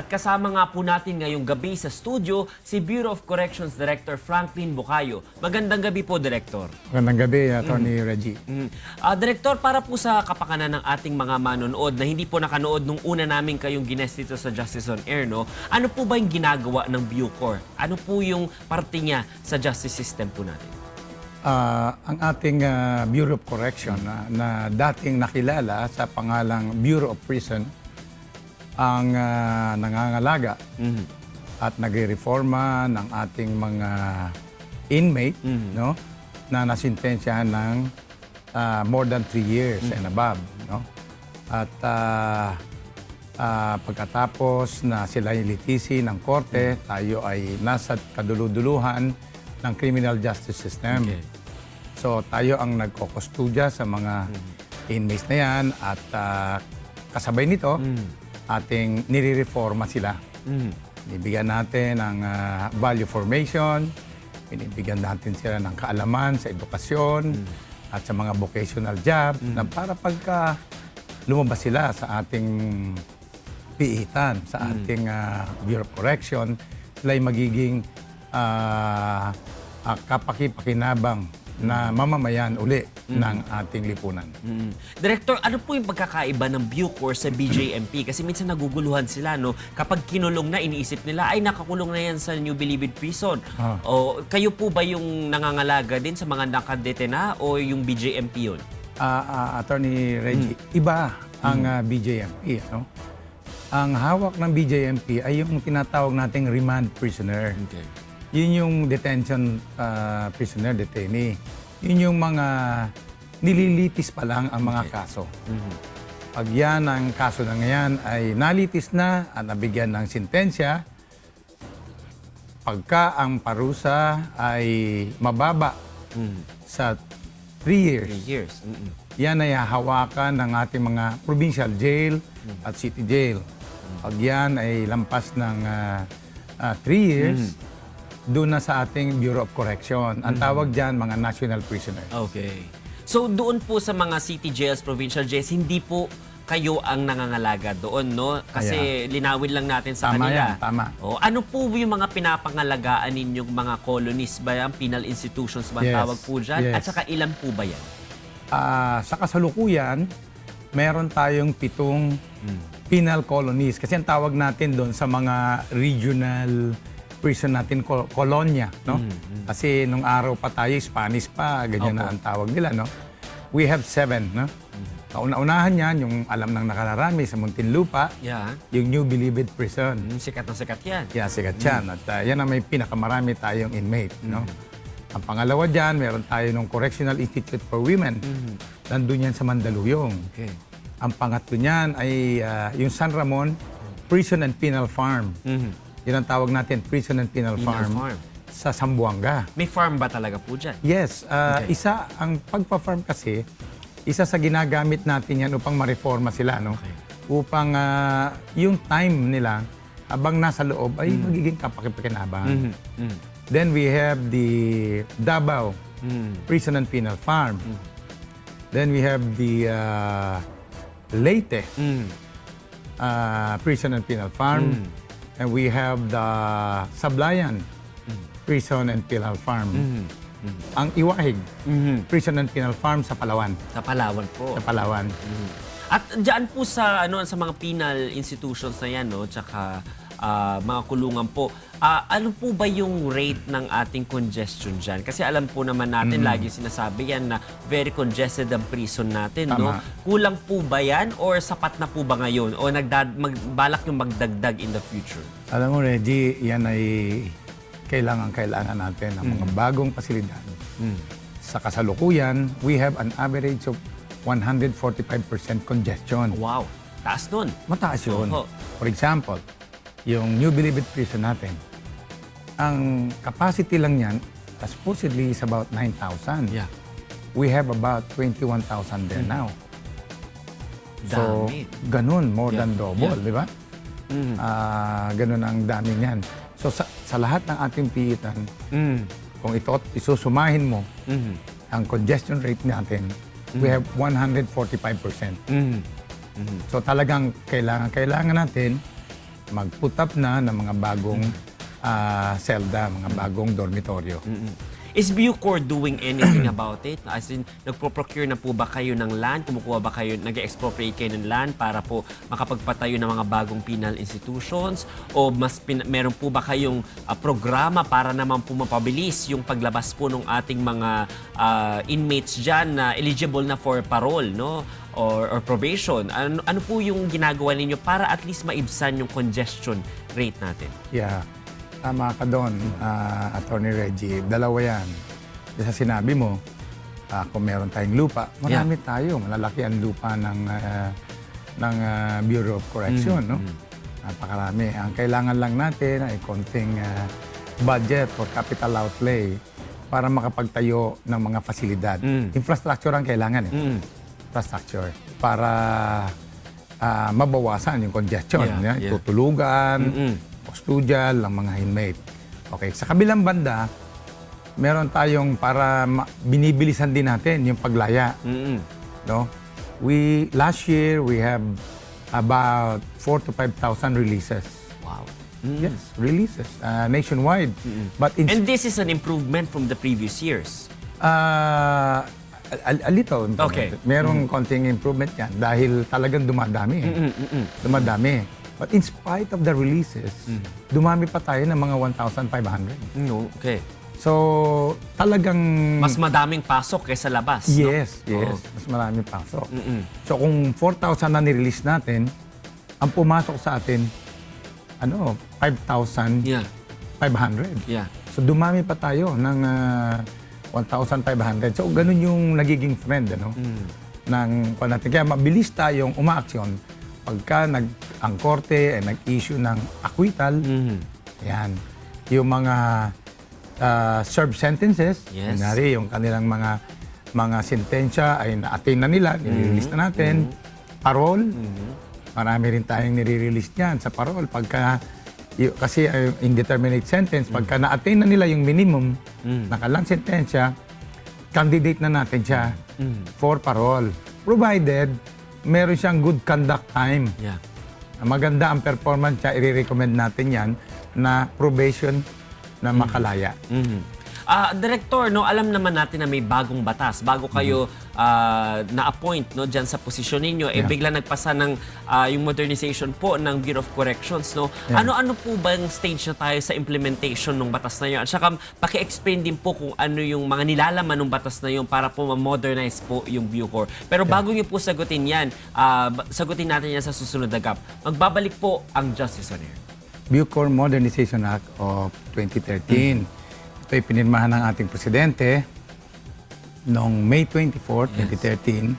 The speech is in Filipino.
At kasama nga po natin ngayong gabi sa studio si Bureau of Corrections Director Franklin Bucayo. Magandang gabi po, Director. Magandang gabi, Attorney Reggie. Director, para po sa kapakanan ng ating mga manonood na hindi po nakanood nung una namin kayong ginest dito sa Justice on Air, no? Ano po ba yung ginagawa ng Bucor? Ano po yung parte niya sa justice system po natin? Ang ating Bureau of Correction na dating nakilala sa pangalang Bureau of Prison ang nangangalaga at nagreforma ng ating mga inmate no, na nasintensyahan ng more than 3 years and above. No? At pagkatapos na sila ilitisi ng korte, tayo ay nasa kaduluduluhan ng criminal justice system. Okay. So tayo ang nagkokustudya sa mga inmates na yan at kasabay nito, ating nire-reforma sila. Binibigyan natin ng value formation, binibigyan natin sila ng kaalaman sa edukasyon at sa mga vocational job na para pagka lumabas sila sa ating piitan, sa ating Bureau of Correction, sila ay magiging kapakipakinabang na mamamayan uli ng ating lipunan. Director, ano po yung pagkakaiba ng Bucor sa BJMP? Kasi minsan naguguluhan sila, no? Kapag kinulong na, iniisip nila, ay nakakulong na yan sa New Bilibid Prison. O kayo po ba yung nangangalaga din sa mga nakadetena o yung BJMP yun? Attorney Reggie, iba ang BJMP. No? Ang hawak ng BJMP ay yung tinatawag nating remand prisoner. Okay. Yun yung detention prisoner, detainee. Yun yung mga nililitis pa lang ang mga kaso. Pag yan, ang kaso na ngayon ay nalitis na at nabigyan ng sintensya, pagka ang parusa ay mababa sa 3 years, 3 years. yan ay hahawakan ng ating mga provincial jail at city jail. Pag yan ay lampas ng 3 years, doon na sa ating Bureau of Correction. Ang tawag dyan, mga national prisoners. Okay. So doon po sa mga city jails, provincial jails, hindi po kayo ang nangangalaga doon, no? Kasi linawin lang natin sa Tama kanila. yan, tama. O, ano po yung mga pinapangalagaan ninyong mga colonies ba yan? Penal institutions ba ang Yes, tawag po dyan? yes. At saka ilan po ba yan? Sa kasalukuyan, meron tayong 7 penal colonies. Kasi ang tawag natin doon sa mga regional prison natin, kolonya, no? Kasi nung araw pa tayo, Spanish pa, ganyan na ang tawag nila, no? We have 7, no? Kauna-unahan yan, yung alam ng nakararami sa Muntinlupa, Yeah. yung New Bilibid Prison. Sikat na sikat yan. Yeah, sikat yan. At yan ang may pinakamarami tayong inmate, no? Ang pangalawa dyan, meron tayo ng Correctional Institute for Women. Nandun yan sa Mandaluyong. Okay. Ang pangatlo niyan ay yung San Ramon Prison and Penal Farm. Yun ang tawag natin, Prison and Penal Farm sa Zamboanga. May farm ba talaga po dyan? Yes, isa ang pagpa-farm kasi, isa sa ginagamit natin yan upang ma-reforma sila, no? Upang yung time nila habang nasa loob ay magiging kapakipakinabang. Then we have the Davao Prison and Penal Farm. Then we have the Leyte Prison and Penal Farm. And we have the Sablayan Prison and Penal Farm. Ang Iwahig Prison and Penal Farm sa Palawan. Sa Palawan po. Sa Palawan. At diyan po sa sa mga penal institutions na yan, no, tsaka mga kulungan po. Ano po ba yung rate ng ating congestion diyan? Kasi alam po naman natin lagi sinasabi yan na very congested ang prison natin, no? Tama. Kulang po ba yan or sapat na po ba ngayon o balak yung magdagdag in the future? Alam mo, Reggie, yan ay kailangan natin ng mga bagong pasilidad. Sa kasalukuyan, we have an average of 145% congestion. Wow, taas nun. Mataas yun. Oho. For example, yung New Bilibid Prison natin, ang capacity lang yan, supposedly is about 9,000. Yeah. We have about 21,000 there now. So, Dami. ganun, more than double, Yeah. di ba? Ganun ang dami niyan. So, sa lahat ng ating piitan, kung isusumahin mo ang congestion rate natin, we have 145%. So talagang kailangan natin mag-put up na ng mga bagong selda, mga bagong dormitoryo. Is Bucor doing anything about it? As in, nagpo-procure na po ba kayo ng land? Kumukuha ba kayo, nag-expropriate kayo ng land para po makapagpatayo ng mga bagong penal institutions? O meron po ba kayong programa para naman po mapabilis yung paglabas po ng ating mga inmates dyan na eligible na for parole, no? Or probation? Ano po yung ginagawa ninyo para at least maibsan yung congestion rate natin? Yeah. Tama ka doon, Attorney Reggie. Dalawa yan. Sa sinabi mo, kung meron tayong lupa, marami tayo. Malalaki ang lupa ng Bureau of Correction. No? Napakarami. Ang kailangan lang natin ay konting budget for capital outlay para makapagtayo ng mga fasilidad. Infrastructure ang kailangan. Infrastructure. Para mabawasan yung congestion. Tutulugan, custodial, ang mga inmate. Okay, sa kabilang banda, meron tayong para binibilisan din natin yung paglaya. No? Last year, we have about 4,000 to 5,000 releases. Wow. Yes, releases nationwide. But And this is an improvement from the previous years. A little improvement. Okay. Merong konting improvement yan dahil talagang dumadami. Dumadami. But in spite of the releases, dumami pa tayo ng mga 1,500. Okay. So, talagang... Mas madaming pasok kaysa labas, Yes, no? yes. Mas maraming pasok. So, kung 4,000 na nirelease natin, ang pumasok sa atin, 5,500. Yeah. So, dumami pa tayo ng 1,500. So, ganun yung nagiging trend, ng natin. Kaya mabilis tayong umaaksyon pagka ang korte ay nag-issue ng acquittal. Yan. Yung mga served sentences, kunyari, yung kanilang mga sentensya ay na-attain na nila, nire-release na natin. Parole, marami rin tayong nire-release niyan sa parole. Kasi indeterminate sentence, pagka na-attain na nila yung minimum, nakalang sentensya, candidate na natin siya for parole. Provided, meron siyang good conduct time. Yeah. Maganda ang performance niya, i-recommend natin yan na probation na makalaya. Director, alam naman natin na may bagong batas. Bago kayo na-appoint dyan sa posisyon ninyo, bigla nagpasa ng yung modernization po ng Bureau of Corrections. Ano-ano po ba yung stage na tayo sa implementation ng batas na yun? At saka paki-explain din po kung ano yung mga nilalaman ng batas na yun para po ma-modernize po yung Bucor. Pero bago nyo po sagutin yan, sagutin natin yan sa susunod na gap. Magbabalik po ang Justice on Air. Bucor Modernization Act of 2013. Ito'y pinirmahan ng ating presidente noong May 24, 2013